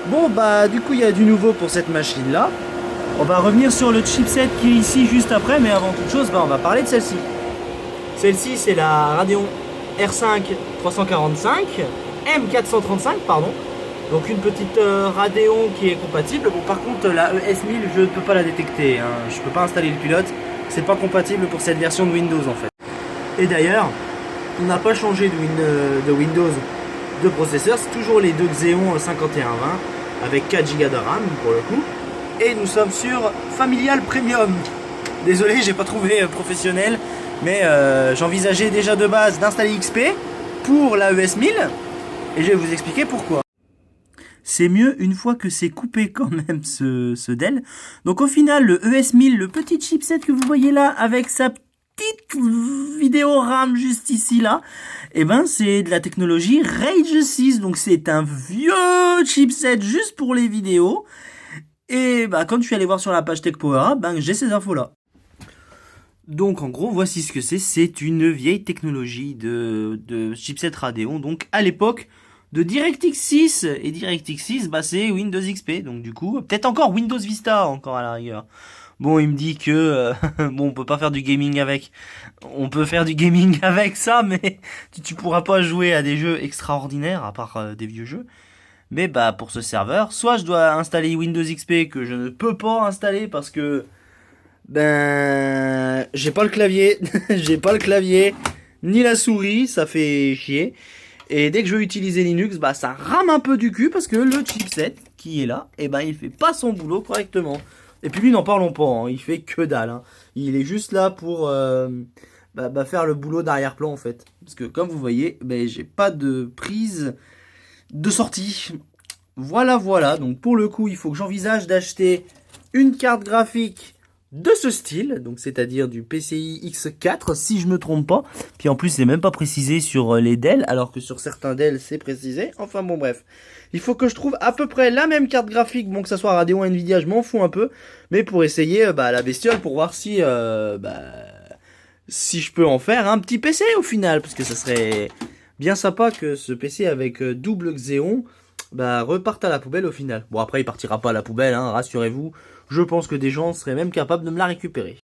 Bon bah du coup il y a du nouveau pour cette machine là. On va revenir sur le chipset qui est ici juste après, mais avant toute chose, bah, on va parler de celle-ci. Celle-ci c'est la Radeon R5 345, M435 pardon. Donc une petite Radeon qui est compatible. Bon par contre la ES1000 je ne peux pas la détecter, hein. Je ne peux pas installer le pilote. C'est pas compatible pour cette version de Windows en fait. Et d'ailleurs, on n'a pas changé de Windows de processeur, c'est toujours les deux Xeon 5120 avec 4 Go de RAM pour le coup. Et nous sommes sur Familial Premium. Désolé, j'ai pas trouvé professionnel, mais j'envisageais déjà de base d'installer XP pour la ES1000 et je vais vous expliquer pourquoi. C'est mieux une fois que c'est coupé quand même ce Dell. Donc au final, le ES1000, le petit chipset que vous voyez là avec sa petite vidéo RAM juste ici là, et ben c'est de la technologie Rage 6. Donc c'est un vieux chipset juste pour les vidéos. Et bah quand je suis allé voir sur la page Tech Power Up, ben j'ai ces infos là. Donc en gros, voici ce que c'est. C'est une vieille technologie de chipset Radeon. Donc à l'époque de DirectX 6. Et DirectX 6, bah c'est Windows XP. Donc du coup, peut-être encore Windows Vista encore à la rigueur. Bon, il me dit que bon, on peut pas faire du gaming avec. On peut faire du gaming avec ça, mais tu pourras pas jouer à des jeux extraordinaires à part des vieux jeux. Mais bah pour ce serveur, soit je dois installer Windows XP que je ne peux pas installer parce que ben j'ai pas le clavier, j'ai pas le clavier ni la souris, ça fait chier. Et dès que je veux utiliser Linux, bah ça rame un peu du cul parce que le chipset qui est là, et ben il fait pas son boulot correctement. Et puis lui n'en parlons pas, hein, il fait que dalle. Hein. Il est juste là pour faire le boulot d'arrière-plan en fait. Parce que comme vous voyez, ben, j'ai pas de prise de sortie. Voilà, voilà. Donc pour le coup, il faut que j'envisage d'acheter une carte graphique de ce style, donc c'est-à-dire du PCI X4 si je me trompe pas. Puis en plus, c'est même pas précisé sur les Dell, alors que sur certains Dell c'est précisé. Enfin bon, bref. Il faut que je trouve à peu près la même carte graphique, bon que ça soit Radeon Nvidia, je m'en fous un peu, mais pour essayer la bestiole, pour voir si je peux en faire un petit PC au final, parce que ça serait bien sympa que ce PC avec double Xeon reparte à la poubelle au final. Bon après il partira pas à la poubelle, hein, rassurez-vous. Je pense que des gens seraient même capables de me la récupérer.